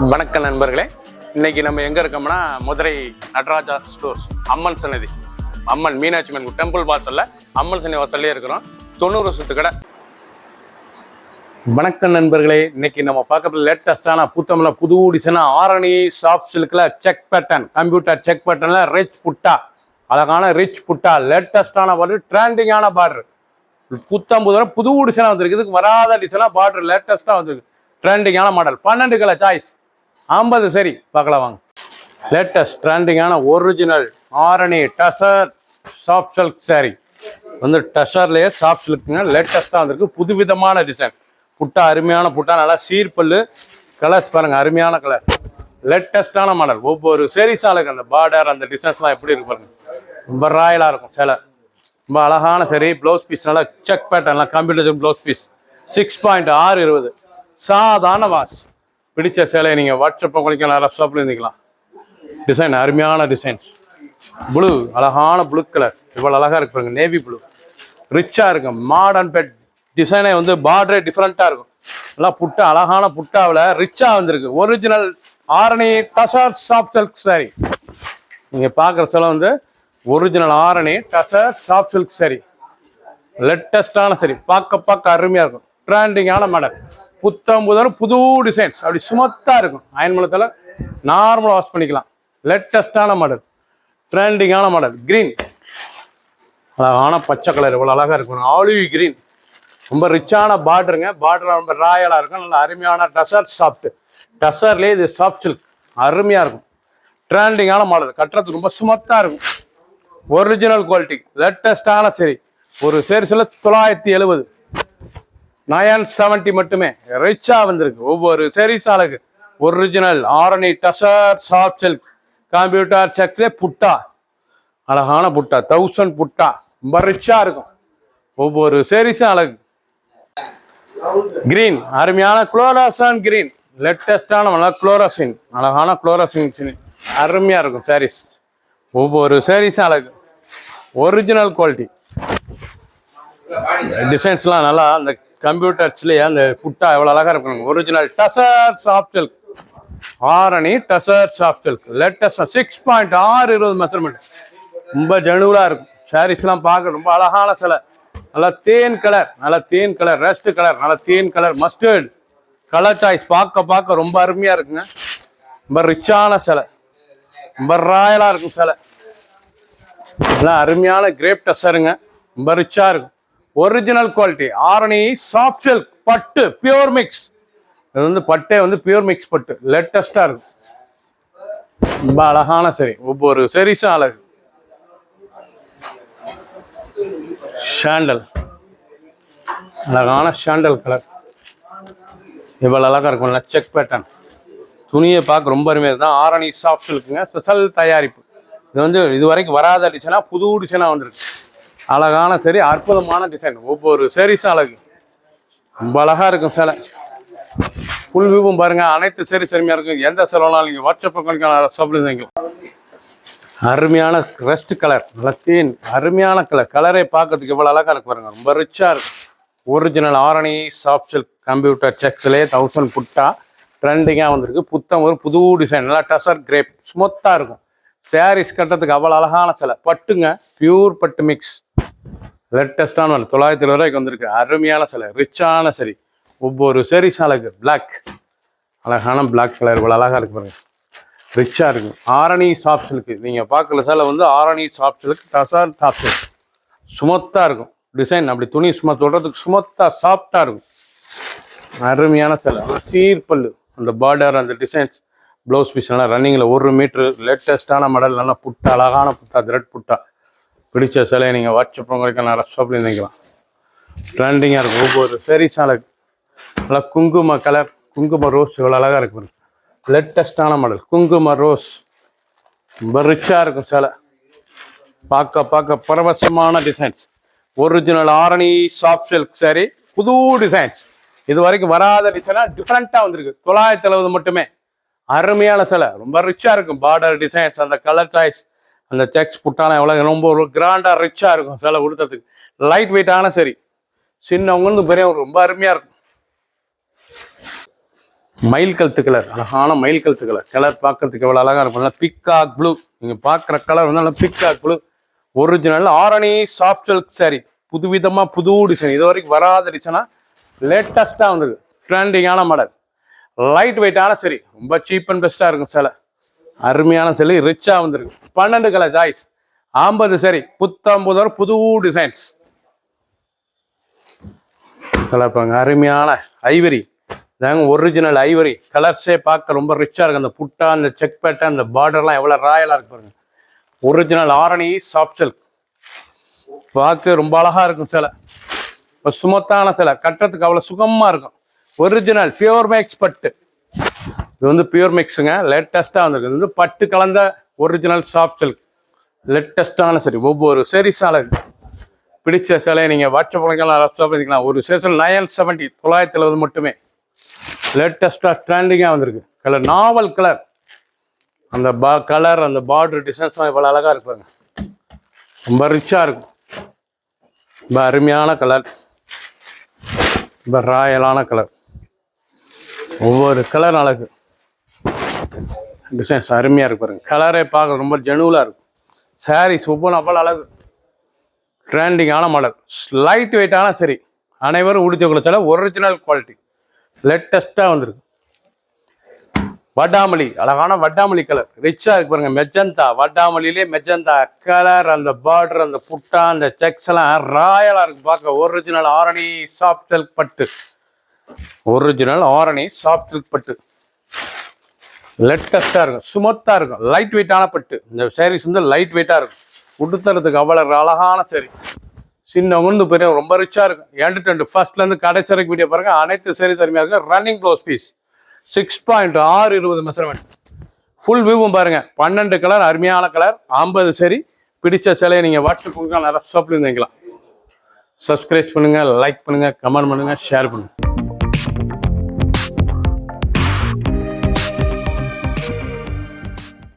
வணக்கம் நண்பர்களே, இன்னைக்கு நம்ம எங்க இருக்கோம்னா மதுரை நடராஜா ஸ்டோர்ஸ் அம்மன் சன்னதி, அம்மன் மீனாட்சி அம்மன் டெம்பிள் வாசல்ல அம்மன் சன்னதி வாசல்லே இருக்கிறோம். 90 வருஷத்து கடை. வணக்கம் நண்பர்களே, இன்னைக்கு நம்ம பார்க்கறது லேட்டஸ்டான புத்தம்ல புது டிசைனா ஆரணி சாஃப்ட் சில்க்ல செக் பேட்டர்ன், கம்ப்யூட்டர் செக் பேட்டர்ன்ல ரிச் புட்டா, அழகான ரிச் புட்டா, லேட்டஸ்டான பார்டர், ட்ரெண்டிங்கான பார்டர், புது டிசைனா வந்திருக்கு. இதுக்கு வராத டிசைனா பார்டர் லேட்டஸ்டா வந்திருக்கு. ட்ரெண்டிங்கான மாடல், 12 கலர் சாய்ஸ், 50 சரி பார்க்கலாம் வாங்க. லேட்டஸ்ட் ட்ரெண்டிங்கான original Arani tussar soft silk sari வந்து டசர்லேயே சாஃப்ட் சில்க்குங்க. லேட்டஸ்ட்டாக வந்திருக்கு, புதுவிதமான டிசைன். புட்டா அருமையான புட்டா, நல்லா சீர்பல்லு, கலர்ஸ் பாருங்க, அருமையான கலர், லேட்டஸ்டான மாடல். ஒவ்வொரு சேரீஸாலுக்கு அந்த பார்டர் அந்த டிசைன்ஸ்லாம் எப்படி இருக்கு பாருங்க, ரொம்ப ராயலாக இருக்கும். சேலை ரொம்ப அழகான சரி. ப்ளவுஸ் பீஸ் நல்லா செக் பேட்டர்ன்லாம் கம்ப்யூட்டர் ப்ளவுஸ் பீஸ் 6.620 சாதாரண வாஷ். பிடிச்ச சேலையை நீங்கள் வாட்ஸ்அப்பில் குளிக்கலாம், ரஃப்ஷாப்பில் இருந்துக்கலாம். டிசைன் அருமையான டிசைன். ப்ளூ, அழகான ப்ளூ கலர், இவ்வளோ அழகாக இருக்கு பாருங்க. நேவி ப்ளூ ரிச்சாக இருக்கும். மாடர்ன் பெட் டிசைனே வந்து பார்டரே டிஃப்ரெண்ட்டாக இருக்கும். நல்லா புட்டா, அழகான புட்டாவில் ரிச்சாக வந்திருக்கு. Original Arani tussar soft silk sari. நீங்கள் பார்க்குற சேலை வந்து original Arani tussar soft silk sari, லேட்டஸ்டான சரி. பார்க்க அருமையாக இருக்கும். ட்ரெண்டிங்கான மாடல், புத்தம் புது டிசைன்ஸ், அப்படி சுமத்தா இருக்கும். அயன்மலத்தில் நார்மலாக வாஷ் பண்ணிக்கலாம். லேட்டஸ்டான மாடல், ட்ரெண்டிங்கான மாடல். கிரீன், அழகான பச்சை கலர், இவ்வளோ அழகாக இருக்கும். ஆலிவ் கிரீன், ரொம்ப ரிச்சான பார்டருங்க. பார்டர் ரொம்ப ராயலாக இருக்கும். நல்ல அருமையான டசர் சாஃப்ட், டசர்லேயே இது சாஃப்ட் சில்க், அருமையாக இருக்கும். ட்ரெண்டிங்கான மாடல், கட்டுறதுக்கு ரொம்ப சுமத்தா இருக்கும். ஒரிஜினல் குவாலிட்டி, லேட்டஸ்டான சரி. ஒரு சேரிஸில் 970 970 மட்டுமே. ரிச்சா வந்திருக்கு. ஒவ்வொரு சேரீஸாலுக்கு original Arani tussar soft silk computer செக்ஸ்லே புட்டா, அழகான புட்டா, 1000 புட்டா, ரொம்ப ரிச்சா இருக்கும். ஒவ்வொரு சேரீஸும் அழகு. கிரீன், அருமையான குளோரோசின் கிரீன், லேட்டஸ்டான குளோரோசின், அழகான குளோரோசின், அருமையா இருக்கும் சாரீஸ். ஒவ்வொரு சாரீஸும் அழகு. ஒரிஜினல் குவாலிட்டி டிசைன்ஸ்லாம் நல்லா. அந்த கம்ப்யூட்டர்ஸ்லேயே அந்த புட்டா எவ்வளோ அழகாக இருக்கும். Original tussar soft silk Arani tussar soft silk, latest 6.620 measurement, ரொம்ப ஜெனுவலாக இருக்கும். சாரீஸ்லாம் பார்க்க ரொம்ப அழகான சிலை. நல்லா தேன் கலர், நல்லா தேன் கலர், ரெஸ்ட் கலர், நல்லா தேன் கலர், மஸ்டர்ட் கலர் சாய்ஸ். பார்க்க ரொம்ப அருமையாக இருக்குங்க. ரொம்ப ரிச்சான சிலை, ரொம்ப ராயலாக இருக்கும் சிலை. நல்லா அருமையான கிரேப் டசருங்க, ரொம்ப ரிச்சாக இருக்கும். Original quality Arani soft silk பட்டு, பியூர் மிக்ஸ். இது வந்து பட்டே வந்து பியூர் மிக்ஸ் பட்டு, லேட்டஸ்டாக இருக்கும். ரொம்ப அழகான சரி. ஒவ்வொரு சரிஸும் அழகு. ஷாண்டல், அழகான ஷாண்டல் கலர், இவ்வளோ அழகாக இருக்கும். செக் பேட்டர்ன், துணியை பார்க்க ரொம்ப அருமையாக தான். ஆரணி சாஃப்ட் சில்க்குங்க, ஸ்பெஷல் தயாரிப்பு. இது வந்து இது வரைக்கும் வராத டிசைனாக புது டிசைனாக வந்திருக்கு. அழகான சரி, அற்புதமான டிசைன். ஒவ்வொரு சேரீஸும் அழகு, ரொம்ப அழகாக இருக்கும் சேலை. ஃபுல் வியூவும் பாருங்க. அனைத்து சேரீ அருமையாக இருக்கும். எந்த சேலைனாலும் நீங்கள் வாட்ஸ்அப்பில் சாப்பிடுங்க. அருமையான ரெஸ்ட் கலர், நல்லா தேன், அருமையான கலர். கலரை பார்க்கறதுக்கு எவ்வளோ அழகாக இருக்கு பாருங்க, ரொம்ப ரிச்சாக இருக்கும். Original Arani soft silk computer செக்ஸ்லேயே 1000 புட்டா, ட்ரெண்டிங்காக வந்திருக்கு. புத்தம் ஒரு புது டிசைன், நல்லா டசர் கிரேப், ஸ்மூத்தாக இருக்கும். சாரீஸ் கட்டுறதுக்கு அவ்வளோ அழகான சிலை. பட்டுங்க, பியூர் பட்டு மிக்ஸ், லேட்டஸ்டான 970 ரூபாய்க்கு வந்திருக்கு. அருமையான சிலை, ரிச்சான சரி. ஒவ்வொரு சேரீஸ் அழகு. பிளாக், அழகான பிளாக் கலர், இவ்வளோ அழகாக இருக்கு பாருங்க, ரிச்சாக இருக்கும். ஆரணி சாஃப்ட் சில்க்கு நீங்கள் பார்க்கல சிலை வந்து Arani soft silk tussar soft silk, சுமத்தாக இருக்கும் டிசைன். அப்படி துணி சும்மா சொல்கிறதுக்கு சுமத்தாக சாஃப்டாக இருக்கும். அருமையான சிலை, சீர்பல்லு, அந்த பார்டர் அந்த டிசைன்ஸ். ப்ளவுஸ் பீஸ் நல்லா ரன்னிங்கில் 1 மீட்ரு, லேட்டஸ்டான மாடல், நல்லா புட்டா, அழகான புட்டா, த்ரெட் புட்டா. பிடிச்ச சிலையை நீங்கள் வாட்ஸ்அப் உங்களுக்கு நான் ரஃப்ஷாப்பில் இருந்துக்கலாம். ட்ரெண்டிங்காக இருக்கும். ஒவ்வொரு சேரீஸ் அழகு. நல்லா குங்கும கலர், குங்கும ரோஸ், இவ்வளோ அழகாக இருக்கு. லேட்டஸ்டான மாடல் குங்கும ரோஸ், ரொம்ப ரிச்சாக இருக்கும் சிலை. பார்க்க பரவசமான designs. Original Arani soft silk sari, புது டிசைன்ஸ். இது வரைக்கும் வராத டிசைனாக டிஃப்ரெண்ட்டாக வந்திருக்கு. 970 மட்டுமே. அருமையான சிலை, ரொம்ப ரிச்சாக இருக்கும். பார்டர் டிசைன்ஸ், அந்த கலர் சாய்ஸ், அந்த செக்ஸ் புட்டான எவ்வளோ ரொம்ப ஒரு கிராண்டாக ரிச்சாக இருக்கும் சிலை உடுத்துறதுக்கு. லைட் வெயிட்டான சரி, சின்னவங்க பெரியவங்க ரொம்ப அருமையாக இருக்கும். மயில் கழுத்து கலர், அழகான மயில் கழுத்து கலர். கலர் பார்க்கறதுக்கு எவ்வளோ அழகாக இருக்கும். பிக்காக் ப்ளூ, நீங்கள் பார்க்குற கலர் வந்து நல்லா peacock blue. Original Arani soft silk sari, புதுவிதமாக புது டிசைன், இது வரைக்கும் வராத டிசைனாக லேட்டஸ்ட்டாக வந்துருக்கு. ட்ரெண்டிங்கான மாடல், லைட் வெயிட்டான சரி, ரொம்ப சீப் அண்ட் பெஸ்ட்டாக இருக்கும். சிலை அருமையான சிலை, ரிச்சாக வந்துருக்கு. 12 கலர் சாய்ஸ், 50 சரி, புத்தம்புதர் புது டிசைன்ஸ். கலர் பாருங்க, அருமையான ஐவரி, இதாங்க ஒரிஜினல் ஐவரி. கலர்ஸே பார்க்க ரொம்ப ரிச்சாக இருக்குது. அந்த புட்டா, அந்த செக் பேட்டை, அந்த பார்டர்லாம் எவ்வளோ ராயலாக இருக்கு பாருங்க. ஒரிஜினல் ஆரணி சாஃப்ட் சில்க், பார்க்க ரொம்ப அழகாக இருக்கும். சிலை இப்போ சுமத்தான சிலை, கட்டுறதுக்கு அவ்வளோ சுகமாக இருக்கும். ஒரிஜினல் பியூர் மேக்ஸ் பட்டு, இது வந்து பியூர் மிக்ஸுங்க, லேட்டஸ்ட்டாக வந்திருக்கு. இது வந்து பட்டு கலந்த ஒரிஜினல் சாஃப்ட் சில்க், லேட்டஸ்ட்டான சரி. ஒவ்வொரு சரிசாலை பிடிச்ச சிலையை நீங்கள் வாட்ஸ்அப் பண்ணிக்கலாம். ஒரு சேஷன் 970, 970 மட்டுமே. லேட்டஸ்ட்டாக ட்ரெண்டிங்காக வந்திருக்கு. கலர் நாவல் கலர், அந்த கலர், அந்த பார்டர் டிசைன்ஸ்லாம் இவ்வளோ அழகாக இருப்பாங்க. ரொம்ப ரிச்சாக இருக்கும். ரொம்ப அருமையான கலர், ரொம்ப ராயலான கலர். ஒவ்வொரு கலர் அழகு, டிசைன்ஸ் அருமையாக இருக்கு பாருங்க. கலரே பார்க்க ரொம்ப ஜெனுவலாக இருக்கும். சாரீஸ் ஒவ்வொன்றும் அவ்வளோ அழகு. ட்ரெண்டிங்கான மாடல், லைட் வெயிட்டான சரி, அனைவரும் உடுத்திக்கொள்ள சில ஒரிஜினல் குவாலிட்டி, லேட்டஸ்ட்டாக வந்திருக்கு. வட்டாமல்லி, அழகான வட்டாமல்லி கலர், ரிச்சாக இருக்கு பாருங்க. மெஜந்தா, வட்டாமல்லியிலே மெஜந்தா கலர், அந்த பார்டர், அந்த புட்டா, அந்த செக்ஸ் எல்லாம் ராயலாக இருக்கு பார்க்க. ஒரிஜினல் ஆரணி சாஃப்ட் சில்க் பட்டு, ஒரிஜினல் ஆரணி சாஃப்ட் சில்க் பட்டு, லேட்டஸ்ட்டாக இருக்கும், சுமத்தாக இருக்கும், லைட் வெயிட்டான பட்டு. இந்த சாரீஸ் வந்து லைட் வெயிட்டாக இருக்கும், உடுத்துறதுக்கு அவ்வளோ அழகான சரி. சின்னவங்க பெரிய ரொம்ப ரிச்சாக இருக்கும். எண்டு ஃபர்ஸ்ட்லேருந்து கடைசி வரைக்கும் வீடியோ பாருங்க. அனைத்து சாரீஸ் அருமையாக இருக்கும். Running blouse piece 6.620 measurement. Full வியூவும் பாருங்க. 12 கலர், அருமையான கலர், 50 சரி. பிடிச்ச சிலையை நீங்கள் வாட்ஸ்அப் கொடுக்கலாம், நிறைய ஷாப்லேருந்து வாங்கிக்கலாம். சப்ஸ்கிரைப் பண்ணுங்கள், லைக் பண்ணுங்கள், கமெண்ட் பண்ணுங்கள், ஷேர் பண்ணுங்கள்.